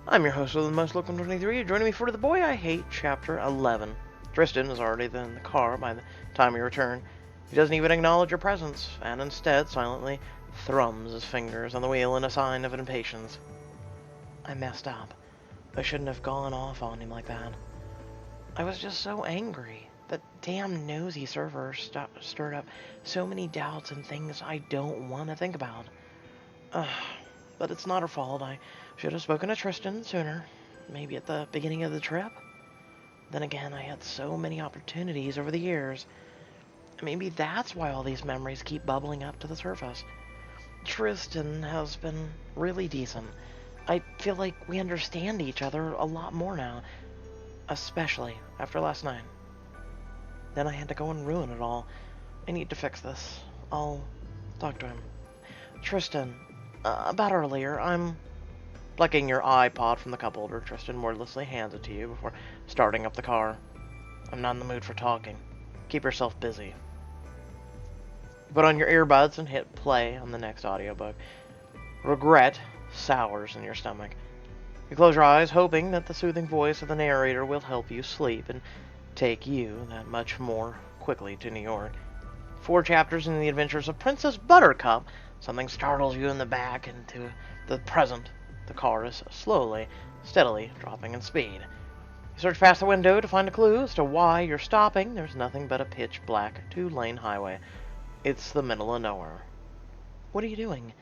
I'm your host of the most welcome 23. Joining me for The Boy I Hate, Chapter 11. Tristan is already in the car by the time we return. He doesn't even acknowledge your presence, and instead silently thrums his fingers on the wheel in a sign of impatience. I messed up. I shouldn't have gone off on him like that. I was just so angry. That damn nosy server stirred up so many doubts and things I don't want to think about. But it's not her fault. I should have spoken to Tristan sooner. Maybe at the beginning of the trip. Then again, I had so many opportunities over the years. Maybe that's why all these memories keep bubbling up to the surface. Tristan has been really decent. I feel like we understand each other a lot more now. Especially after last night. Then I had to go and ruin it all. I need to fix this. I'll talk to him. Tristan, about earlier, I'm plucking your iPod from the cup holder. Tristan wordlessly hands it to you before starting up the car. I'm not in the mood for talking. Keep yourself busy. Put on your earbuds and hit play on the next audiobook. Regret sours in your stomach. You close your eyes, hoping that the soothing voice of the narrator will help you sleep and take you that much more quickly to New York. 4 chapters in the adventures of Princess Buttercup, something startles you in the back into the present. The car is slowly, steadily dropping in speed. You search past the window to find a clue as to why you're stopping. There's nothing but a pitch-black 2-lane highway. It's the middle of nowhere. What are you doing?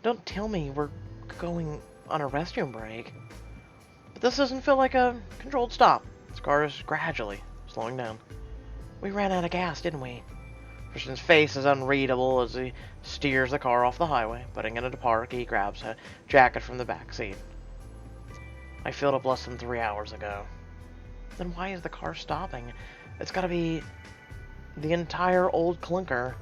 Don't tell me we're going on a restroom break. But this doesn't feel like a controlled stop. This car is gradually slowing down. We ran out of gas, didn't we? Tristan's face is unreadable as he steers the car off the highway. Putting it into park, he grabs a jacket from the back seat. I filled up less than 3 hours ago. Then why is the car stopping? It's gotta be the entire old clunker.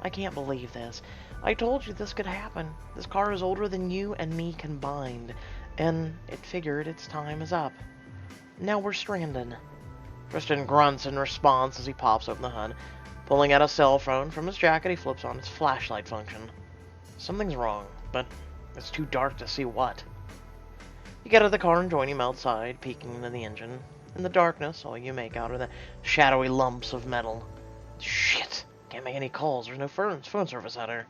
I can't believe this. I told you this could happen. This car is older than you and me combined, and it figured its time is up. Now we're stranded. Tristan grunts in response as he pops open the hood. Pulling out a cell phone from his jacket, he flips on its flashlight function. Something's wrong, but it's too dark to see what. You get out of the car and join him outside, peeking into the engine. In the darkness, all you make out are the shadowy lumps of metal. Shit! Can't make any calls. There's no phone service out here.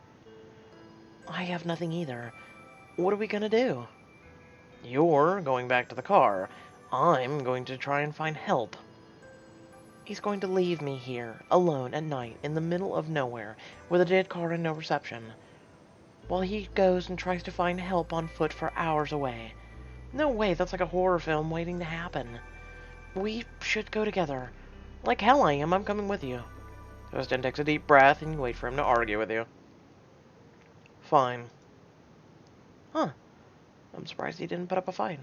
I have nothing either. What are we gonna do? You're going back to the car. I'm going to try and find help. He's going to leave me here, alone at night, in the middle of nowhere, with a dead car and no reception, while he goes and tries to find help on foot for hours away. No way, that's like a horror film waiting to happen. We should go together. Like hell I am, I'm coming with you. Tristan takes a deep breath and you wait for him to argue with you. Fine. Huh. I'm surprised he didn't put up a fight.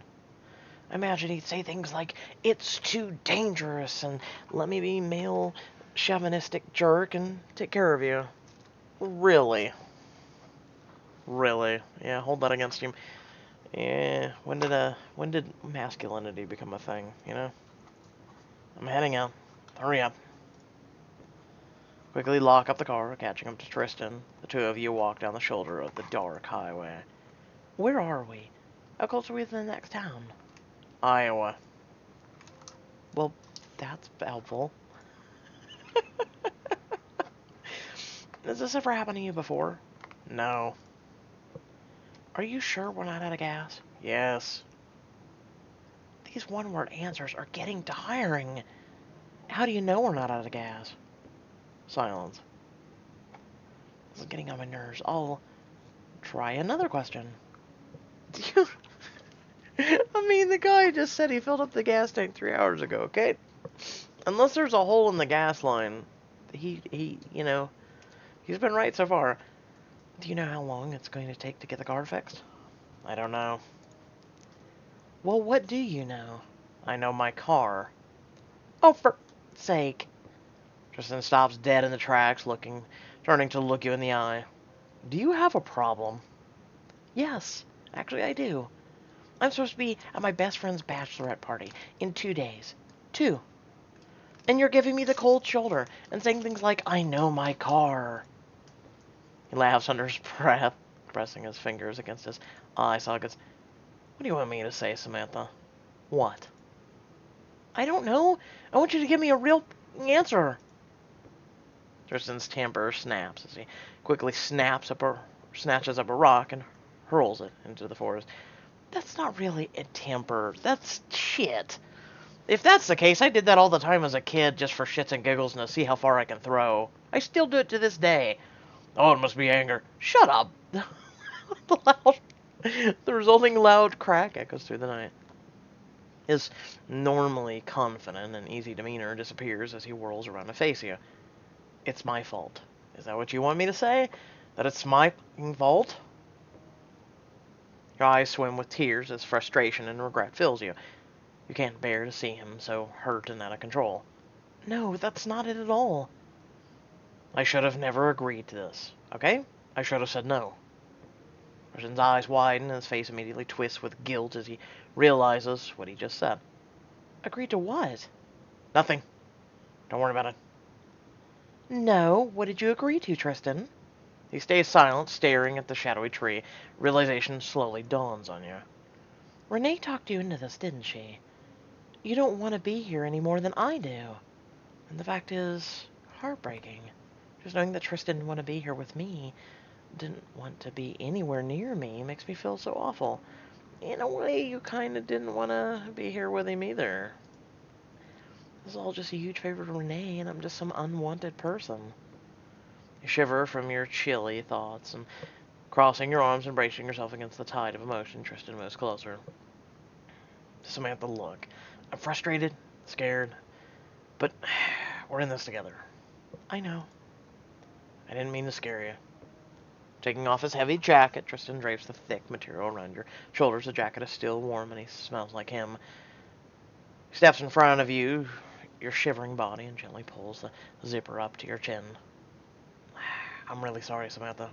I imagine he'd say things like, it's too dangerous, and let me be male chauvinistic jerk and take care of you. Really? Really? Yeah, hold that against him. Yeah, when did masculinity become a thing, you know? I'm heading out. Hurry up. Quickly lock up the car, catching up to Tristan. The two of you walk down the shoulder of the dark highway. Where are we? How close are we to the next town? Iowa. Well, that's helpful. Has this ever happened to you before? No. Are you sure we're not out of gas? Yes. These one-word answers are getting tiring. How do you know we're not out of gas? Silence. This is getting on my nerves. I'll try another question. I mean, the guy just said he filled up the gas tank 3 hours ago, okay? Unless there's a hole in the gas line, you know, he's been right so far. Do you know how long it's going to take to get the car fixed? I don't know. Well, what do you know? I know my car. Oh, for sake. Tristan stops dead in the tracks, turning to look you in the eye. Do you have a problem? Yes, actually I do. I'm supposed to be at my best friend's bachelorette party in 2 days. 2. And you're giving me the cold shoulder and saying things like, I know my car. He laughs under his breath, pressing his fingers against his eye sockets. What do you want me to say, Samantha? What? I don't know. I want you to give me a real answer. Tristan's temper snaps as he quickly snatches up a rock and hurls it into the forest. That's not really a temper. That's shit. If that's the case, I did that all the time as a kid just for shits and giggles and to see how far I can throw. I still do it to this day. Oh, it must be anger. Shut up. The resulting loud crack echoes through the night. His normally confident and easy demeanor disappears as he whirls around to face you. It's my fault. Is that what you want me to say? That it's my fault? Your eyes swim with tears as frustration and regret fills you. You can't bear to see him so hurt and out of control. No, that's not it at all. I should have never agreed to this, okay? I should have said no. Tristan's eyes widen and his face immediately twists with guilt as he realizes what he just said. Agreed to what? Nothing. Don't worry about it. No, what did you agree to, Tristan? He stays silent, staring at the shadowy tree. Realization slowly dawns on you. Renee talked you into this, didn't she? You don't want to be here any more than I do. And the fact is, heartbreaking. Just knowing that Tristan didn't want to be here with me, didn't want to be anywhere near me, makes me feel so awful. In a way, you kind of didn't want to be here with him either. This is all just a huge favor to Renee, and I'm just some unwanted person. You shiver from your chilly thoughts, and crossing your arms and bracing yourself against the tide of emotion, Tristan moves closer. Samantha, look. I'm frustrated, scared, but we're in this together. I know. I didn't mean to scare you. Taking off his heavy jacket, Tristan drapes the thick material around your shoulders. The jacket is still warm, and he smells like him. He steps in front of you, your shivering body, and gently pulls the zipper up to your chin. I'm really sorry, Samantha.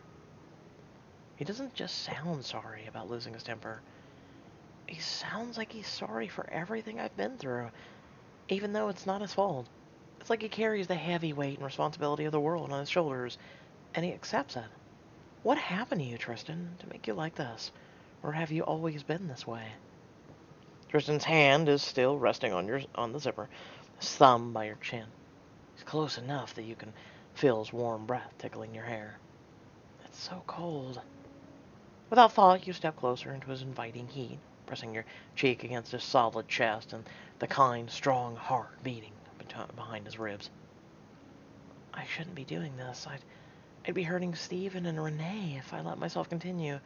He doesn't just sound sorry about losing his temper. He sounds like he's sorry for everything I've been through, even though it's not his fault. It's like he carries the heavy weight and responsibility of the world on his shoulders, and he accepts it. What happened to you, Tristan, to make you like this? Or have you always been this way? Tristan's hand is still resting on the zipper, his thumb by your chin. He's close enough that you can feel his warm breath tickling your hair. It's so cold. Without thought, you step closer into his inviting heat, pressing your cheek against his solid chest and the kind, strong heart beating behind his ribs. I shouldn't be doing this. I'd be hurting Steven and Renee if I let myself continue.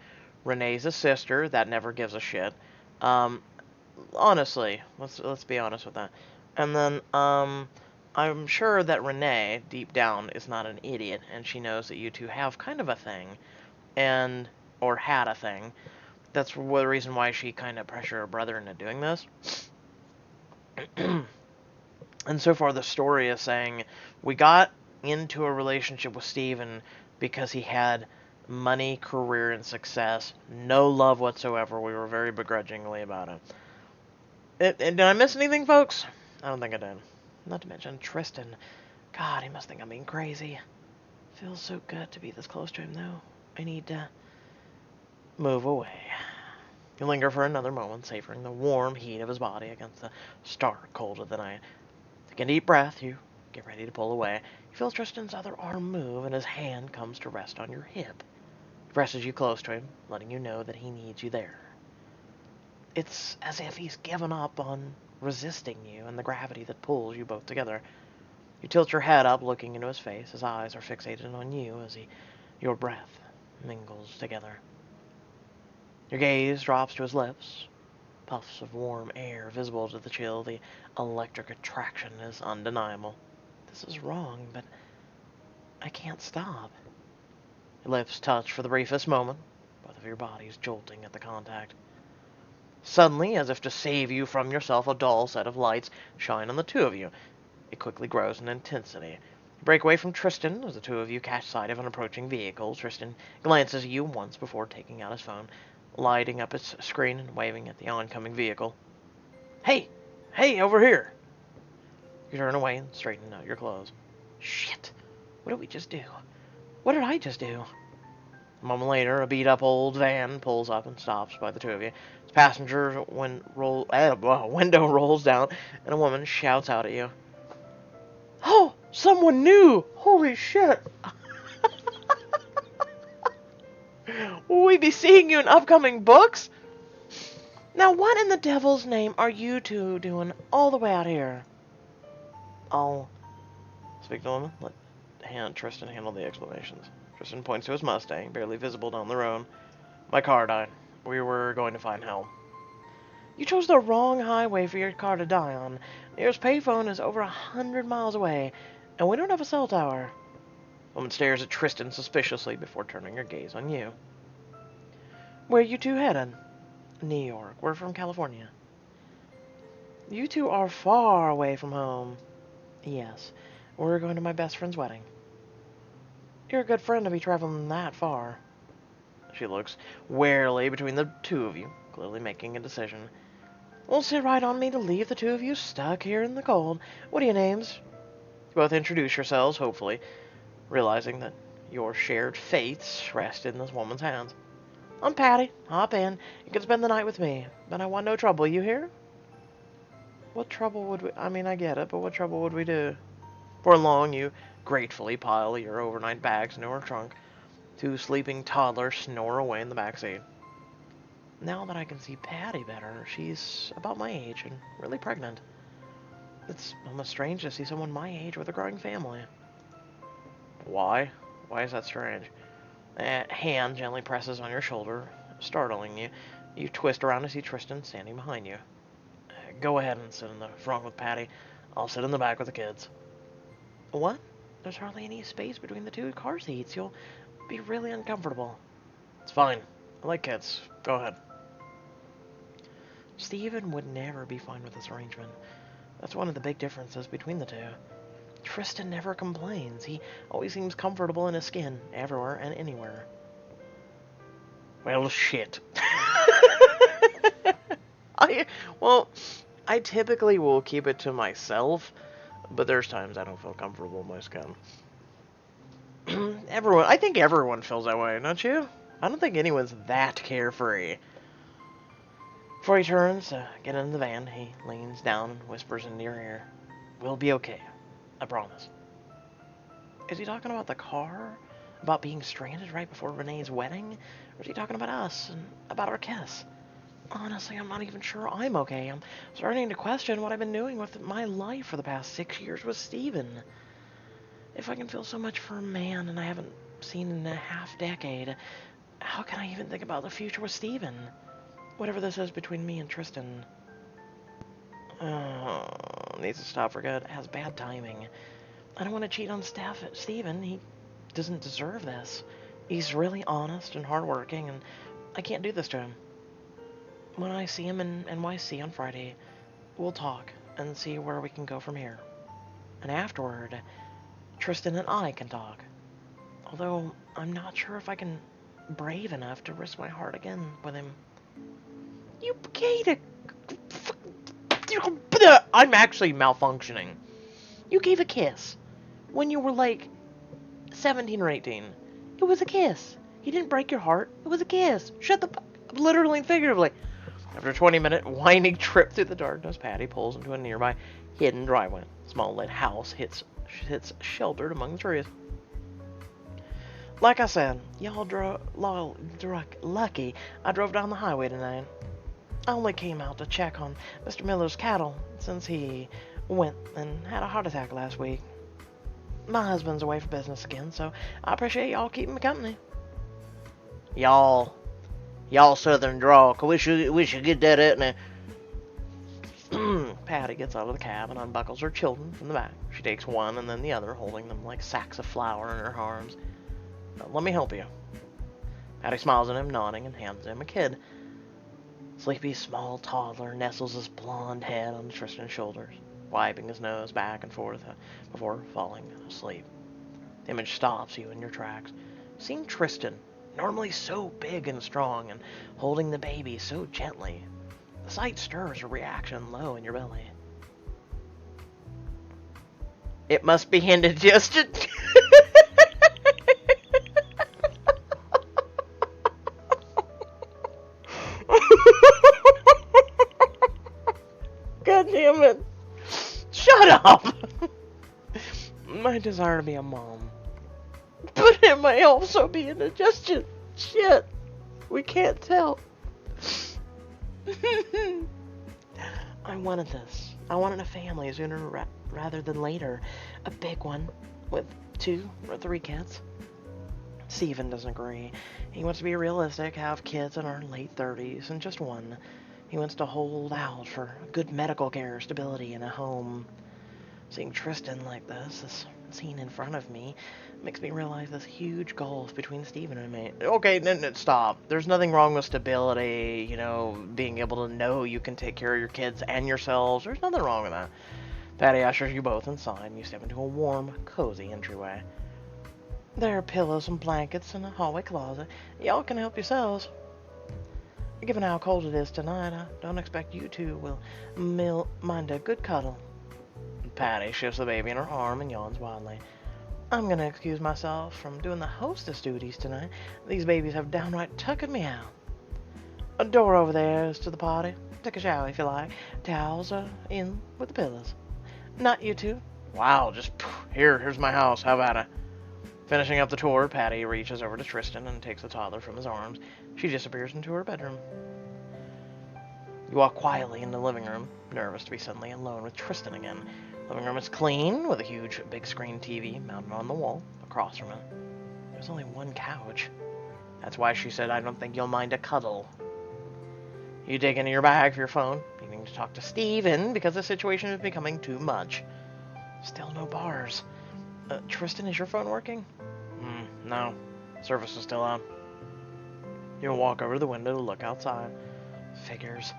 Renee's a sister that never gives a shit. Honestly, let's be honest with that. And then, I'm sure that Renee, deep down, is not an idiot, and she knows that you two have kind of a thing, or had a thing. That's the reason why she kind of pressured her brother into doing this. And so far, the story is saying we got into a relationship with Steven because he had money, career, and success. No love whatsoever. We were very begrudgingly about it. Did I miss anything, folks? I don't think I did. Not to mention Tristan. God, he must think I'm being crazy. Feels so good to be this close to him, though. I need to move away. You linger for another moment, savoring the warm heat of his body against the stark cold of the night. Take a deep breath, you get ready to pull away. You feel Tristan's other arm move, and his hand comes to rest on your hip. He presses you close to him, letting you know that he needs you there. It's as if he's given up on resisting you and the gravity that pulls you both together. You tilt your head up, looking into his face. His eyes are fixated on you as your breath mingles together. Your gaze drops to his lips. Puffs of warm air visible to the chill. The electric attraction is undeniable. This is wrong, but I can't stop. Your lips touch for the briefest moment, both of your bodies jolting at the contact. Suddenly, as if to save you from yourself, a dull set of lights shine on the two of you. It quickly grows in intensity. You break away from Tristan as the two of you catch sight of an approaching vehicle. Tristan glances at you once before taking out his phone, lighting up its screen and waving at the oncoming vehicle. Hey! Hey, over here! You turn away and straighten out your clothes. Shit! What did we just do? What did I just do? A moment later, a beat-up old van pulls up and stops by the two of you. Passenger window rolls down, and a woman shouts out at you. Oh, someone new! Holy shit! Will we be seeing you in upcoming books? Now, what in the devil's name are you two doing all the way out here? I'll speak to the woman. Let Tristan handle the explanations. Tristan points to his Mustang, barely visible down the road. My car died. We were going to find help. You chose the wrong highway for your car to die on. Nearest payphone is over 100 miles away, and we don't have a cell tower. The woman stares at Tristan suspiciously before turning her gaze on you. Where are you two headed? New York. We're from California. You two are far away from home. Yes. We're going to my best friend's wedding. You're a good friend to be traveling that far. She looks warily between the two of you, clearly making a decision. Won't sit right on me to leave the two of you stuck here in the cold. What are your names? You both introduce yourselves, hopefully, realizing that your shared fates rest in this woman's hands. I'm Patty. Hop in. You can spend the night with me, but I want no trouble. You hear? What trouble would we... I get it, but what trouble would we do? For long, you gratefully pile your overnight bags into her trunk. Two sleeping toddlers snore away in the backseat. Now that I can see Patty better, she's about my age and really pregnant. It's almost strange to see someone my age with a growing family. Why? Why is that strange? A hand gently presses on your shoulder, startling you. You twist around to see Tristan standing behind you. Go ahead and sit in the front with Patty. I'll sit in the back with the kids. What? There's hardly any space between the two car seats. You'll be really uncomfortable. It's fine. I like kids. Go ahead. Steven would never be fine with this arrangement. That's one of the big differences between the two. Tristan never complains. He always seems comfortable in his skin, everywhere and anywhere. Well, shit. I typically will keep it to myself, but there's times I don't feel comfortable in my skin. I think everyone feels that way, don't you? I don't think anyone's that carefree. Before he turns to get into the van, he leans down and whispers into your ear. We'll be okay. I promise. Is he talking about the car? About being stranded right before Renee's wedding? Or is he talking about us and about our kiss? Honestly, I'm not even sure I'm okay. I'm starting to question what I've been doing with my life for the past 6 years with Steven. If I can feel so much for a man and I haven't seen in a half-decade, how can I even think about the future with Steven? Whatever this is between me and Tristan. Needs to stop for good. It has bad timing. I don't want to cheat on Steven. He doesn't deserve this. He's really honest and hardworking, and I can't do this to him. When I see him in NYC on Friday, we'll talk and see where we can go from here. And afterward, Tristan and I can talk. Although, I'm not sure if I can brave enough to risk my heart again with him. You gave a... I'm actually malfunctioning. You gave a kiss when you were like 17 or 18. It was a kiss. He didn't break your heart. It was a kiss. Shut the fuck up, literally and figuratively. After a 20-minute winding trip through the darkness, Patty pulls into a nearby hidden driveway. A small lit house sits sheltered among the trees. Like I said, y'all lucky I drove down the highway tonight. I only came out to check on Mr. Miller's cattle since he went and had a heart attack last week. My husband's away for business again, so I appreciate y'all keeping me company. Y'all southern drawl, we should get that out now. Patty gets out of the cab and unbuckles her children from the back. She takes one and then the other, holding them like sacks of flour in her arms. Let me help you. Patty smiles at him, nodding, and hands him a kid. Sleepy small toddler nestles his blonde head on Tristan's shoulders, wiping his nose back and forth before falling asleep. The image stops you in your tracks. Seeing Tristan, normally so big and strong, and holding the baby so gently, the sight stirs a reaction low in your belly. It must be indigestion. God damn it. Shut up! My desire to be a mom. But it may also be indigestion. Shit. We can't tell. I wanted this. I wanted a family sooner rather than later. A big one with 2 or 3 kids. Steven doesn't agree. He wants to be realistic, have kids in our late 30s, and just one. He wants to hold out for good medical care, stability, and a home. Seeing Tristan like this scene in front of me, makes me realize this huge gulf between Steven and me. Okay, stop. There's nothing wrong with stability, you know, being able to know you can take care of your kids and yourselves. There's nothing wrong with that. Patty ushers you both inside, and you step into a warm, cozy entryway. There are pillows and blankets in a hallway closet. Y'all can help yourselves. Given how cold it is tonight, I don't expect you two will mind a good cuddle. Patty shifts the baby in her arm and yawns wildly. I'm gonna excuse myself from doing the hostess duties tonight. These babies have downright tuckered me out. A door over there is to the party. Take a shower if you like. Towels are in with the pillows. Not you two. Wow, just here's my house. How about it? Finishing up the tour, Patty reaches over to Tristan and takes the toddler from his arms. She disappears into her bedroom. You walk quietly in the living room, nervous to be suddenly alone with Tristan again. The living room is clean, with a huge big screen TV mounted on the wall across from it. There's only one couch. That's why she said, I don't think you'll mind a cuddle. You dig into your bag for your phone, needing to talk to Steven because the situation is becoming too much. Still no bars. Tristan, is your phone working? No. Service is still on. You'll walk over to the window to look outside. Figures.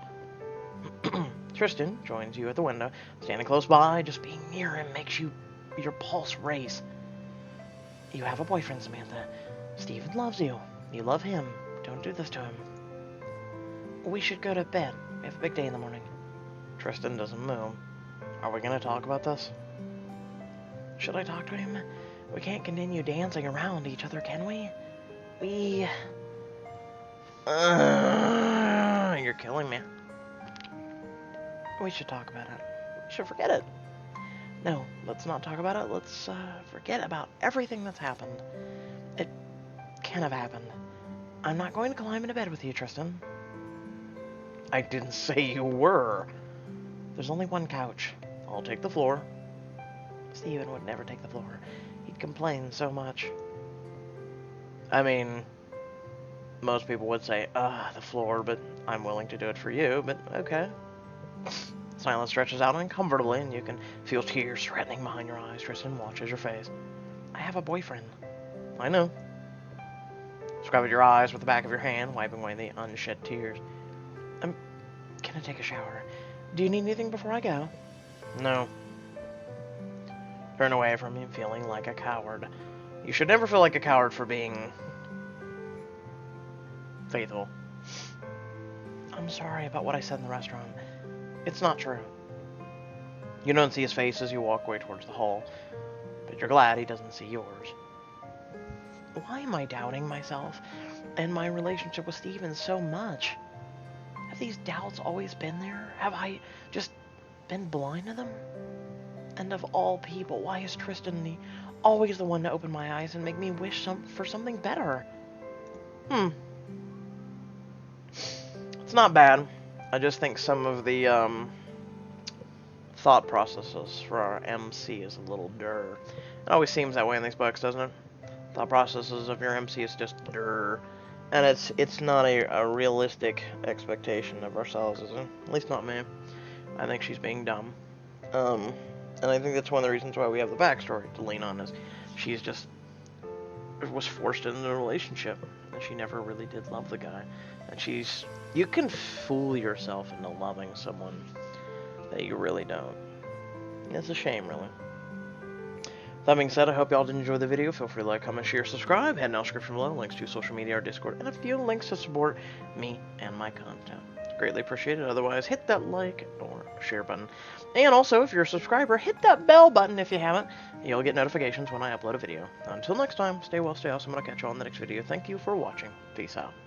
Tristan joins you at the window. Standing close by, just being near him makes your pulse race. You have a boyfriend, Samantha. Steven loves you. You love him. Don't do this to him. We should go to bed. We have a big day in the morning. Tristan doesn't move. Are we going to talk about this? Should I talk to him? We can't continue dancing around each other, can we? You're killing me. We should talk about it. We should forget it. No, let's not talk about it. Let's forget about everything that's happened. It can't have happened. I'm not going to climb into bed with you, Tristan. I didn't say you were. There's only one couch. I'll take the floor. Steven would never take the floor. He'd complain so much. I mean, most people would say, the floor, but I'm willing to do it for you, but okay. Silence stretches out uncomfortably, and you can feel tears threatening behind your eyes. Tristan watches your face. I have a boyfriend. I know. Scrub at your eyes with the back of your hand, wiping away the unshed tears. I'm gonna take a shower. Do you need anything before I go? No. Turn away from him, feeling like a coward. You should never feel like a coward for being faithful. I'm sorry about what I said in the restaurant. It's not true. You don't see his face as you walk away towards the hall, but you're glad he doesn't see yours. Why am I doubting myself and my relationship with Steven so much? Have these doubts always been there? Have I just been blind to them? And of all people, why is Tristan always the one to open my eyes and make me wish for something better? It's not bad. I just think some of the thought processes for our MC is a little dur. It always seems that way in these books, doesn't it? Thought processes of your MC is just dur. And it's not a realistic expectation of ourselves, is it? At least not me. I think she's being dumb. And I think that's one of the reasons why we have the backstory to lean on, is she's just was forced into a relationship, and she never really did love the guy. And you can fool yourself into loving someone that you really don't. It's a shame, really. That being said, I hope y'all did enjoy the video. Feel free to like, comment, share, subscribe. Head in the description below, links to social media, our Discord, and a few links to support me and my content. Greatly appreciated. Otherwise, hit that like or share button. And also, if you're a subscriber, hit that bell button if you haven't. You'll get notifications when I upload a video. Until next time, stay well, stay awesome, and I'll catch you on the next video. Thank you for watching. Peace out.